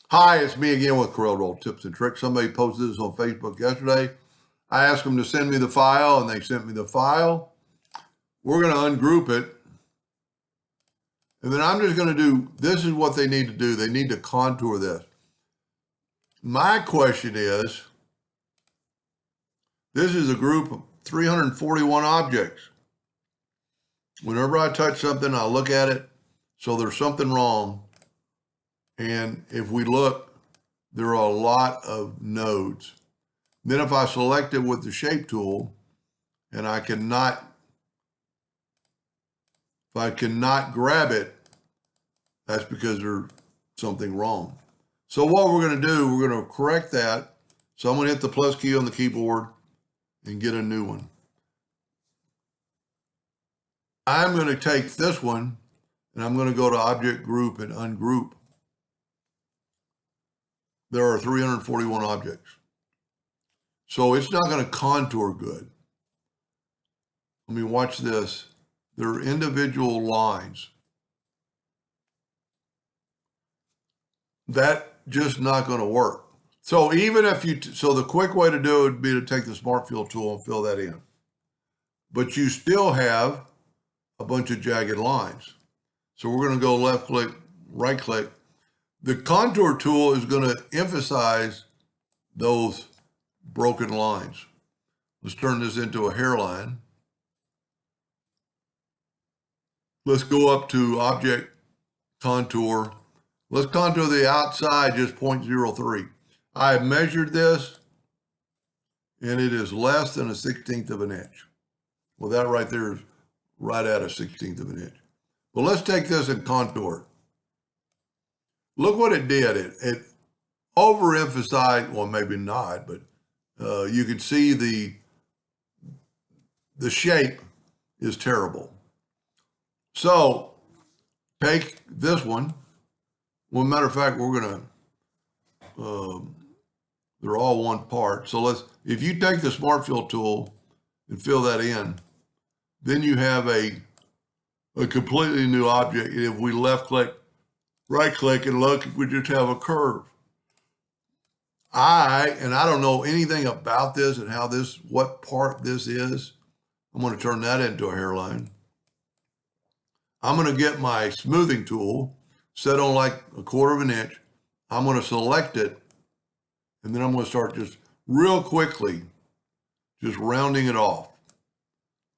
Hi, it's me again with Corel Tips and Tricks. Somebody posted this on Facebook yesterday. I asked them to send me the file, and they sent me the file. We're going to ungroup it. And then I'm just going to do, this is what they need to do. They need to contour this. My question is, this is a group of 341 objects. Whenever I touch something, I look at it, so there's something wrong. And if we look, there are a lot of nodes. Then if I select it with the shape tool, and if I cannot grab it, that's because there's something wrong. So what we're going to do, we're going to correct that. So I'm going to hit the plus key on the keyboard and get a new one. I'm going to take this one, and I'm going to go to Object Group and Ungroup. There are 341 objects. So it's not going to contour good. I mean, watch this. There are individual lines. That's just not going to work. So even if so the quick way to do it would be to take the Smart Fill tool and fill that in. But you still have a bunch of jagged lines. So we're going to go left click, right click. The contour tool is going to emphasize those broken lines. Let's turn this into a hairline. Let's go up to Object, Contour. Let's contour the outside just 0.03. I have measured this, and it is less than 1/16 of an inch. Well, that right there is right at 1/16 of an inch. But let's take this and contour it. Look what it did. It overemphasized, well, maybe not, but you can see the shape is terrible. So take this one. Well, matter of fact, we're going to, they're all one part. So if you take the Smart Fill tool and fill that in, then you have a completely new object. And if we left click, right click, and look, we just have a curve. I don't know anything about this and what part this is. I'm going to turn that into a hairline. I'm going to get my smoothing tool, set on like 1/4 of an inch. I'm going to select it, and then I'm going to start just real quickly, just rounding it off.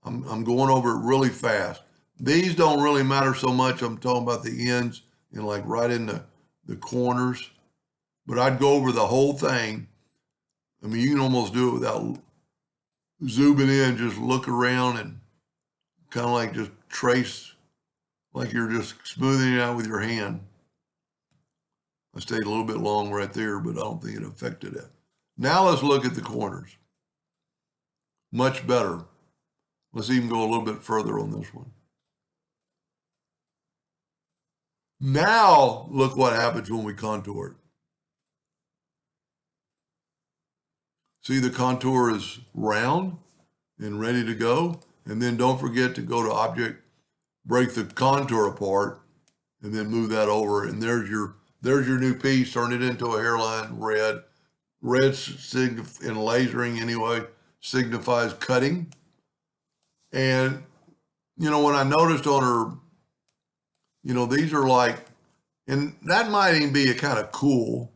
I'm going over it really fast. These don't really matter so much. I'm talking about the ends and like right in the corners. But I'd go over the whole thing. I mean, you can almost do it without zooming in. Just look around and kind of like just trace, like you're just smoothing it out with your hand. I stayed a little bit long right there, but I don't think it affected it. Now let's look at the corners. Much better. Let's even go a little bit further on this one. Now look what happens when we contour it. See, the contour is round and ready to go. And then don't forget to go to Object, break the contour apart, and then move that over. And there's your new piece. Turn it into a hairline, red. Red in lasering anyway signifies cutting. And, when I noticed on her, these are like, and that might even be a kind of cool,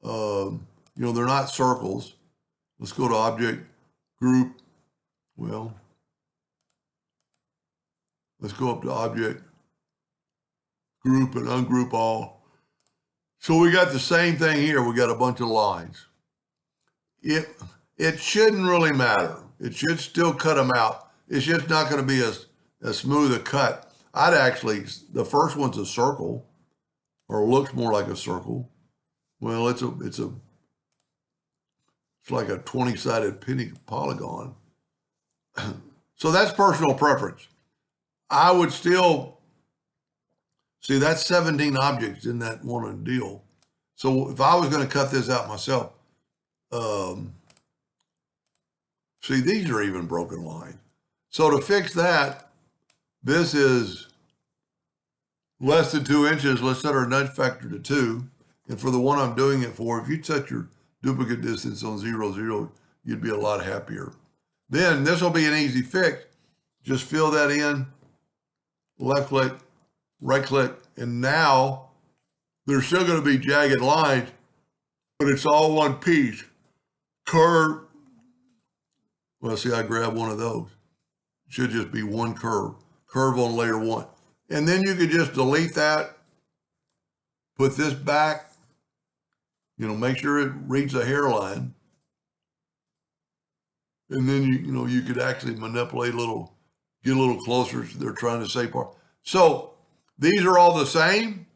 they're not circles. Let's go to Object, Group. Well, let's go up to Object, Group, and Ungroup All. So we got the same thing here. We got a bunch of lines. It shouldn't really matter. It should still cut them out. It's just not going to be as smooth a cut. The first one's a circle, or looks more like a circle. Well, it's like a 20-sided penny polygon. So that's personal preference. I would still, see, that's 17 objects in that one deal. So if I was going to cut this out myself, see, these are even broken lines. So to fix that, this is less than 2 inches. Let's set our nudge factor to 2. And for the one I'm doing it for, if you'd set your duplicate distance on 0, 0, you'd be a lot happier. Then this will be an easy fix. Just fill that in, left click, right click, and now there's still going to be jagged lines, but it's all one piece. Curve. Well, see, I grabbed one of those. It should just be one curve. Curve on layer 1. And then you could just delete that, put this back, make sure it reads the hairline. And then you could actually manipulate get a little closer to they're trying to say part. So these are all the same.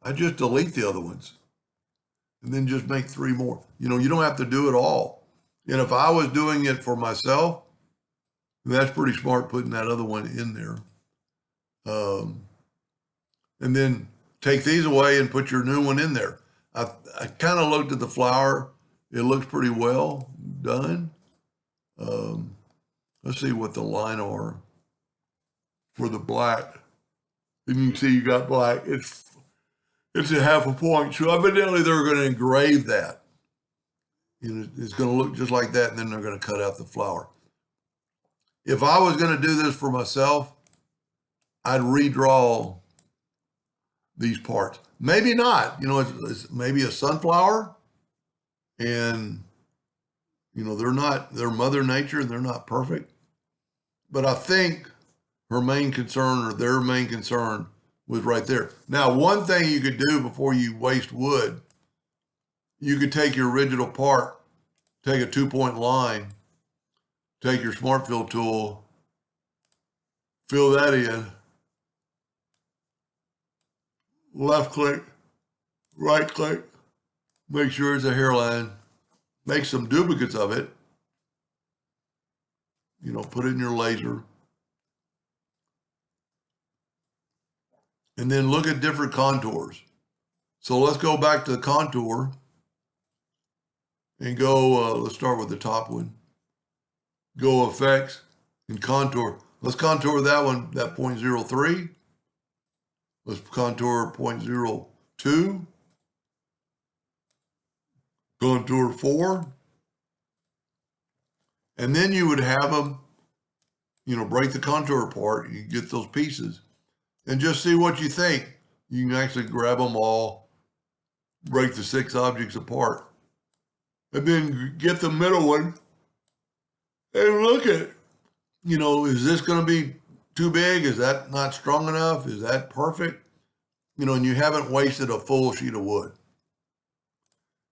I just delete the other ones and then just make 3 more. You don't have to do it all. And if I was doing it for myself, that's pretty smart putting that other one in there. And then take these away and put your new one in there. I kind of looked at the flower. It looks pretty well done. Let's see what the line are for the black. And you can see you got black. It's a 0.5 point. So evidently they're going to engrave that. It's going to look just like that, and then they're going to cut out the flower. If I was going to do this for myself, I'd redraw these parts. Maybe not. It's maybe a sunflower, and they're Mother Nature, and they're not perfect. But I think her main concern, or their main concern, was right there. Now, one thing you could do before you waste wood, you could take your original part, take a 2-point line, take your Smart Fill tool, fill that in, left click, right click, make sure it's a hairline, make some duplicates of it, put it in your laser, and then look at different contours. So let's go back to the contour and go, let's start with the top one. Go effects and contour. Let's contour that one, that 0.03. Let's contour 0.02. Contour 4. And then you would have them, break the contour apart. You get those pieces and just see what you think. You can actually grab them all, break the 6 objects apart, and then get the middle one and look at, is this going to be too big? Is that not strong enough? Is that perfect? And you haven't wasted a full sheet of wood.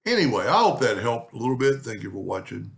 Anyway, I hope that helped a little bit. Thank you for watching.